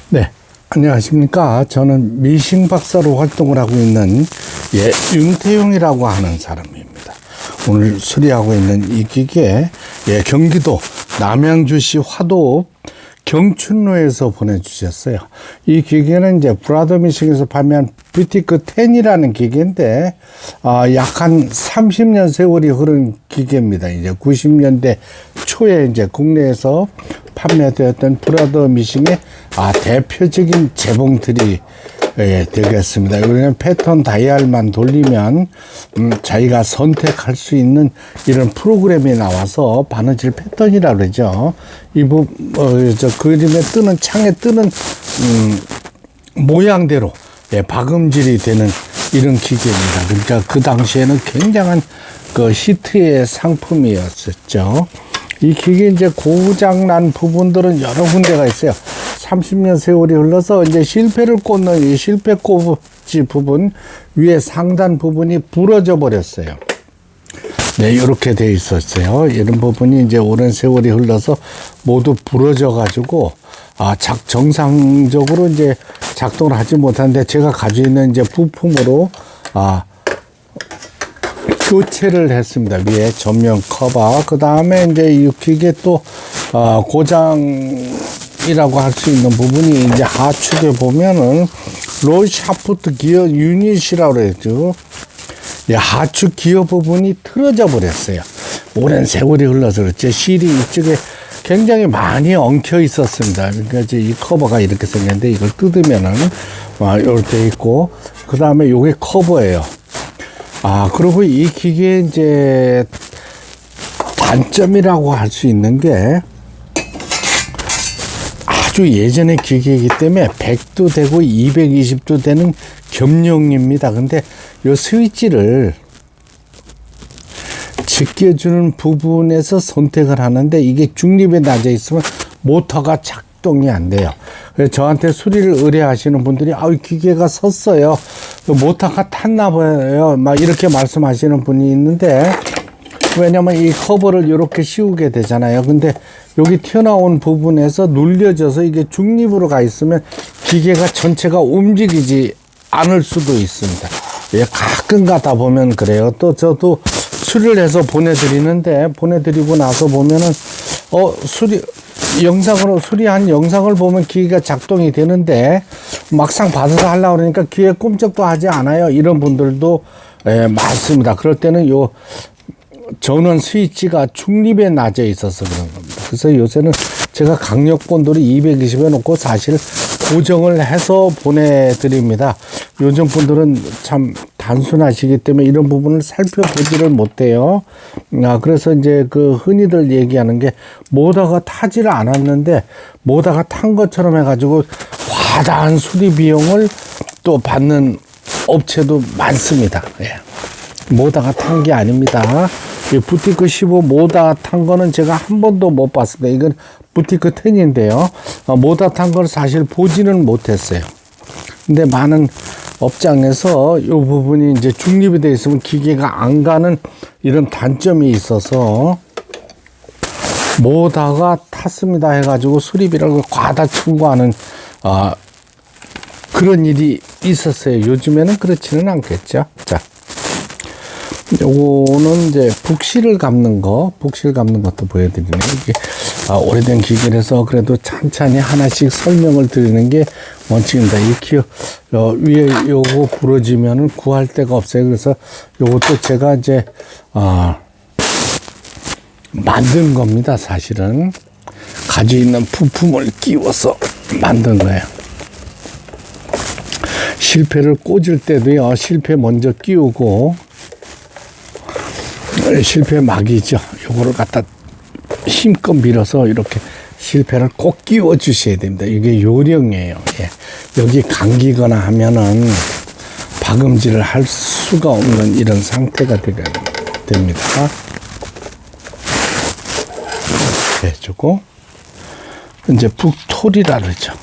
네, 안녕하십니까. 저는 미싱 박사로 활동을 하고 있는 윤태용이라고 하는 사람입니다. 오늘 수리하고 있는 이 기계, 경기도 남양주시 화도읍 경춘로에서 보내주셨어요. 이 기계는 이제 브라더 미싱에서 판매한 뷰티크 10이라는 기계인데, 약 한 30년 세월이 흐른 기계입니다. 이제 90년대 초에 이제 국내에서 판매되었던 브라더 미싱의 대표적인 재봉틀이 되겠습니다. 여기는 패턴 다이얼만 돌리면 자기가 선택할 수 있는 이런 프로그램이 나와서 바느질 패턴이라고 그러죠. 저 그림에 뜨는 창에 뜨는 모양대로 박음질이 되는 이런 기계입니다. 그러니까 그 당시에는 굉장한 그 히트의 상품이었었죠. 이 기계 이제 고장난 부분들은 여러 군데가 있어요. 30년 세월이 흘러서 이제 실패를 꽂는 이 실패 꽂지 부분 위에 상단 부분이 부러져 버렸어요. 네, 이렇게 돼 있었어요. 이런 부분이 이제 오랜 세월이 흘러서 모두 부러져 가지고 정상적으로 이제 작동을 하지 못하는데 제가 가지고 있는 이제 부품으로 교체를 했습니다. 위에 전면 커버. 그 다음에 이제 이 기계 또 고장이라고 할 수 있는 부분이 이제 하축에 보면은 롤 샤프트 기어 유닛이라고 그러죠. 하축 기어 부분이 틀어져 버렸어요. 오랜 세월이 흘러서 그렇죠. 실이 이쪽에 굉장히 많이 엉켜 있었습니다. 그러니까 이제 이 커버가 이렇게 생겼는데 이걸 뜯으면은 이렇게 있고, 그 다음에 요게 커버예요. 그리고 이 기계의 이제 단점이라고 할 수 있는 게 아주 예전의 기계이기 때문에 100도 되고 220도 되는 겸용입니다. 근데 요 스위치를 제껴주는 부분에서 선택을 하는데 이게 중립에 낮아 있으면 모터가 작동이 안 돼요. 그래서 저한테 수리를 의뢰하시는 분들이 이 기계가 섰어요. 모터가 탔나 봐요. 막 이렇게 말씀하시는 분이 있는데, 왜냐면 이 커버를 이렇게 씌우게 되잖아요. 근데 여기 튀어나온 부분에서 눌려져서 이게 중립으로 가 있으면 기계가 전체가 움직이지 않을 수도 있습니다. 가끔 가다 보면 그래요. 또 저도 수리를 해서 보내드리고 나서 보면은 영상으로 수리한 영상을 보면 기계가 작동이 되는데 막상 받아서 하려고 그러니까 귀에 꼼짝도 하지 않아요. 이런 분들도 많습니다. 그럴 때는 요 전원 스위치가 중립에 낮아 있어서 그런 겁니다. 그래서 요새는 제가 강력본돌이 220에 놓고 사실 고정을 해서 보내드립니다. 요즘 분들은 참 단순하시기 때문에 이런 부분을 살펴보지를 못해요. 그래서 이제 그 흔히들 얘기하는 게 모터가 타지를 않았는데 모터가 탄 것처럼 해가지고 과다한 수리 비용을 또 받는 업체도 많습니다. 모터가 탄 게 아닙니다. 이 부티크 15 모터 탄 거는 제가 한 번도 못 봤습니다. 이건 부티크 10인데요. 모터 탄 걸 사실 보지는 못했어요. 근데 많은 업장에서 이 부분이 이제 중립이 되어 있으면 기계가 안 가는 이런 단점이 있어서 모터가 탔습니다 해가지고 수리비를 과다 청구하는 그런 일이 있었어요. 요즘에는 그렇지는 않겠죠. 자, 요거는 이제 북실을 감는 것도 보여드리네요. 이게 오래된 기계라서 그래도 찬찬히 하나씩 설명을 드리는 게 원칙입니다. 이 위에 요거 부러지면은 구할 데가 없어요. 그래서 요것도 제가 이제 만든 겁니다. 사실은 가지고 있는 부품을 끼워서 만든 거예요. 실패를 꽂을 때도요, 실패 먼저 끼우고 실패 막이죠. 요거를 갖다 힘껏 밀어서 이렇게 실패를 꼭 끼워 주셔야 됩니다. 이게 요령이에요. 여기 감기거나 하면은 박음질을 할 수가 없는 이런 상태가 됩니다. 이렇게 해주고 이제 북톨이라 그러죠.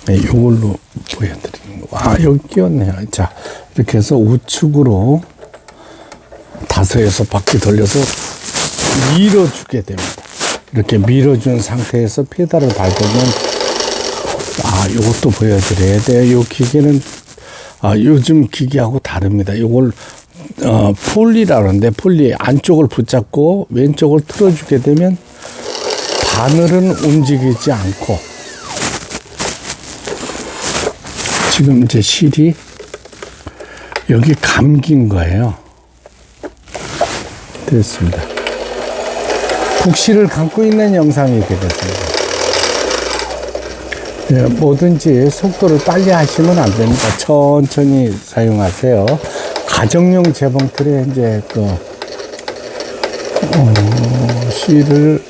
요걸로 보여드리는 거. 여기 끼웠네요. 자, 이렇게 해서 우측으로 5에서 바퀴 돌려서 밀어주게 됩니다. 이렇게 밀어준 상태에서 페달을 밟으면, 요것도 보여드려야 돼요. 요 기계는, 요즘 기계하고 다릅니다. 요걸, 폴리라고 하는데, 폴리 안쪽을 붙잡고 왼쪽을 틀어주게 되면 바늘은 움직이지 않고, 지금 이제 실이 여기 감긴 거예요. 됐습니다. 북실을 감고 있는 영상이 되겠습니다. 네, 뭐든지 속도를 빨리 하시면 안 됩니다. 천천히 사용하세요. 가정용 재봉틀에 이제 실을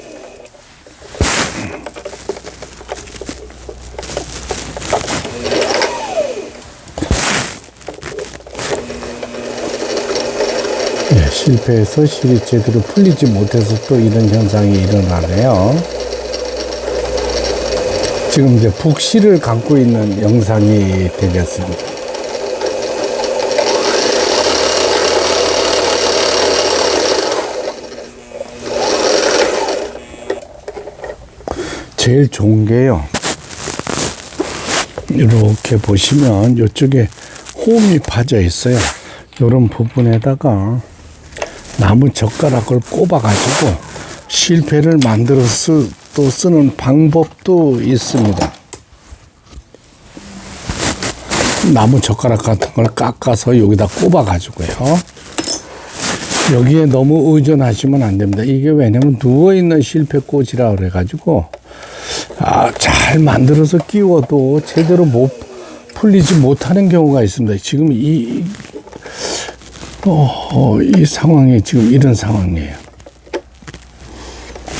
실패해서 실이 제대로 풀리지 못해서 또 이런 현상이 일어나네요. 지금 이제 북실을 감고 있는 영상이 되겠습니다. 제일 좋은 게요. 이렇게 보시면 이쪽에 홈이 파져 있어요. 이런 부분에다가 나무 젓가락을 꼽아가지고 실패를 만들어서 또 쓰는 방법도 있습니다. 나무 젓가락 같은 걸 깎아서 여기다 꼽아가지고요. 여기에 너무 의존하시면 안 됩니다. 이게 왜냐면 누워있는 실패꽂이라 그래가지고 잘 만들어서 끼워도 제대로 풀리지 못하는 경우가 있습니다. 지금 이 상황이 지금 이런 상황이에요.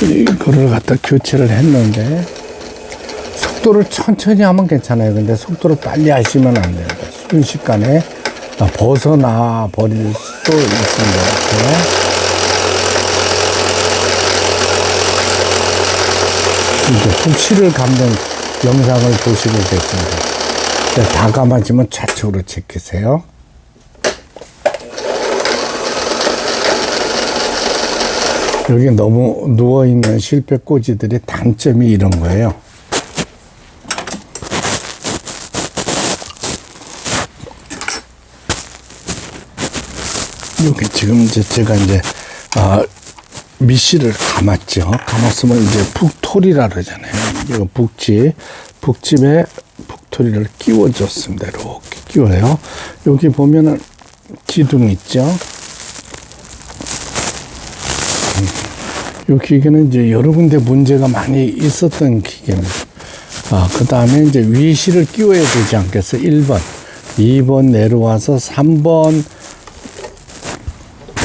이거를 갖다 교체를 했는데 속도를 천천히 하면 괜찮아요. 근데 속도를 빨리 하시면 안 됩니다. 순식간에 벗어나 버릴 수도 있습니다. 이제 북실을 감는 영상을 보시고 계십니다. 다 감아지면 좌측으로 제끼세요. 여기 너무 누워있는 실패꽂이들의 단점이 이런 거예요. 여기 지금 제가 미실을 감았죠. 감았으면 이제 북토리라 그러잖아요. 이거 북집에 북토리를 끼워줬습니다. 이렇게 끼워요. 여기 보면은 기둥 있죠. 이 기계는 이제 여러 군데 문제가 많이 있었던 기계입니다. 그 다음에 이제 위실을 끼워야 되지 않겠어요? 1번, 2번 내려와서 3번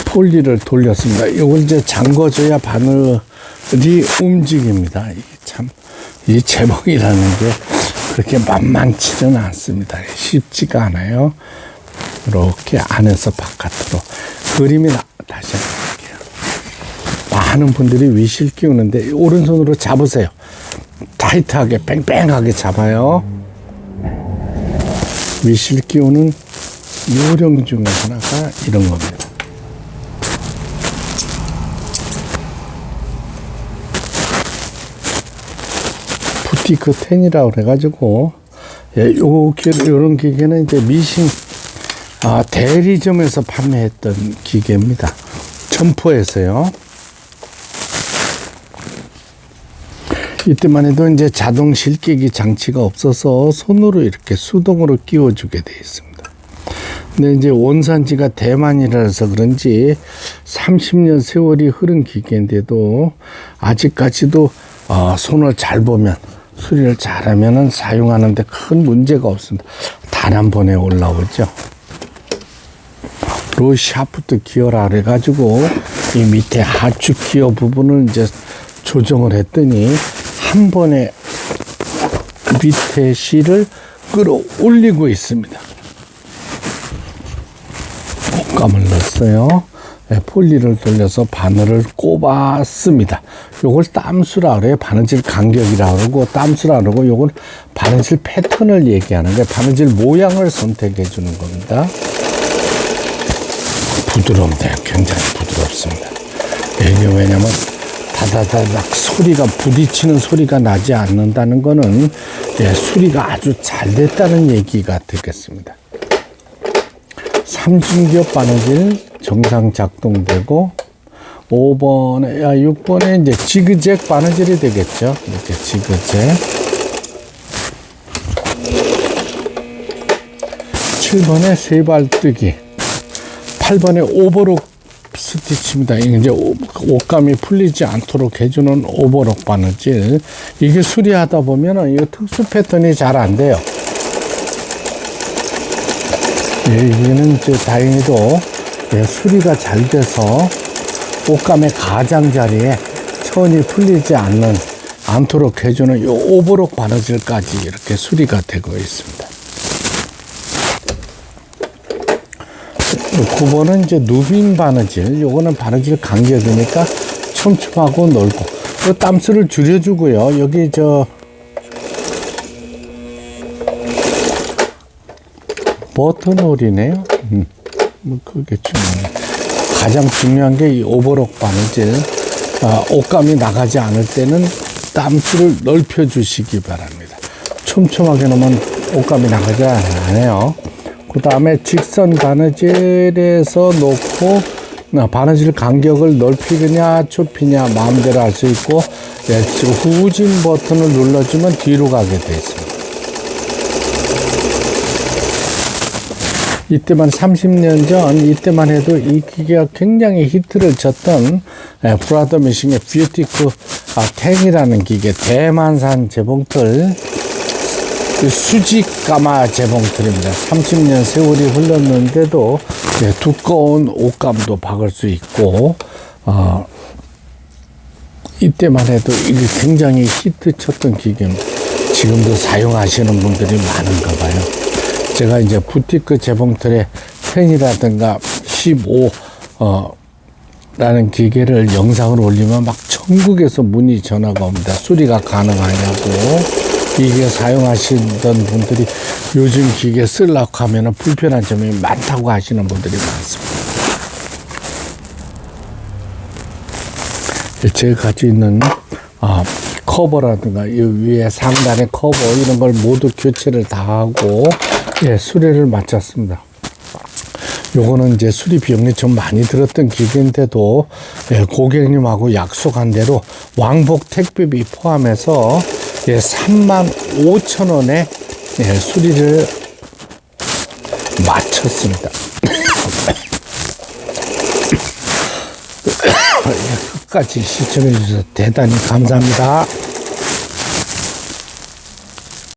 폴리를 돌렸습니다. 이걸 이제 잠궈줘야 바늘이 움직입니다. 이게 참, 이 재봉이라는 게 그렇게 만만치는 않습니다. 쉽지가 않아요. 이렇게 안에서 바깥으로. 그림이 다시 한번 볼게요. 많은 분들이 위실 끼우는데 오른손으로 잡으세요. 타이트하게 뺑뺑하게 잡아요. 위실 끼우는 요령 중에 하나가 이런 겁니다. 부티크 10이라고 그래가지고, 요런 기계는 이제 미싱, 대리점에서 판매했던 기계입니다. 점포에서요. 이때만 해도 이제 자동 실끼기 장치가 없어서 손으로 이렇게 수동으로 끼워주게 되어 있습니다. 근데 이제 원산지가 대만이라서 그런지 30년 세월이 흐른 기계인데도 아직까지도 손을 잘 보면 수리를 잘하면은 사용하는데 큰 문제가 없습니다. 단 한 번에 올라오죠. 로 샤프트 기어라 그래가지고 이 밑에 하축 기어 부분을 이제 조정을 했더니 한 번에 밑에 실을 끌어올리고 있습니다. 옷감을 넣었어요. 폴리를 돌려서 바늘을 꼽았습니다. 요걸 땀수라 그래요. 바느질 간격이라 그러고 땀수라 그러고 요걸 바느질 패턴을 얘기하는데 바느질 모양을 선택해 주는 겁니다. 부드럽네요. 굉장히 부드럽습니다. 이게 왜냐면 다다다닥 소리가 부딪히는 소리가 나지 않는다는 거는 수리가 아주 잘 됐다는 얘기가 되겠습니다. 삼중기업 바느질 정상 작동되고 6번에 이제 지그잭 바느질이 되겠죠. 이렇게 지그잭. 7번에 세발뜨기. 8번에 오버록 스티치입니다. 이제 옷감이 풀리지 않도록 해주는 오버록 바느질. 이게 수리하다 보면은 이 특수 패턴이 잘 안 돼요. 여기는 이제 다행히도 수리가 잘 돼서 옷감의 가장자리에 천이 풀리지 않도록 해주는 이 오버록 바느질까지 이렇게 수리가 되고 있습니다. 9번은 이제 누빙 바느질. 요거는 바느질 간격이니까 촘촘하고 넓고. 요 땀수를 줄여주고요. 여기 버튼홀이네요. 뭐 그게 중요해요. 가장 중요한 게 이 오버록 바느질. 옷감이 나가지 않을 때는 땀수를 넓혀 주시기 바랍니다. 촘촘하게 놓으면 옷감이 나가지 않아요. 그 다음에 직선 바느질에서 놓고 바느질 간격을 넓히느냐 좁히냐 마음대로 할 수 있고, 후진 버튼을 눌러주면 뒤로 가게 되어 있습니다. 이때만 30년 전 이때만 해도 이 기계가 굉장히 히트를 쳤던 브라더 미싱의 뷰티크 10이라는 기계, 대만산 재봉틀 수직 가마 재봉틀입니다. 30년 세월이 흘렀는데도 두꺼운 옷감도 박을 수 있고, 이때만 해도 이게 굉장히 히트 쳤던 기계입니다. 지금도 사용하시는 분들이 많은가 봐요. 제가 이제 부티크 재봉틀의 10이라든가 15 라는 기계를 영상을 올리면 막 전국에서 문의 전화가 옵니다. 수리가 가능하냐고. 기계 사용하시던 분들이 요즘 기계 쓰려고 하면 불편한 점이 많다고 하시는 분들이 많습니다. 제가 가지고 있는 커버라든가 이 위에 상단의 커버 이런 걸 모두 교체를 다 하고 수리를 마쳤습니다. 요거는 이제 수리 비용이 좀 많이 들었던 기계인데도 고객님하고 약속한 대로 왕복 택배비 포함해서 35,000원에 수리를 마쳤습니다. 끝까지 시청해 주셔서 대단히 감사합니다.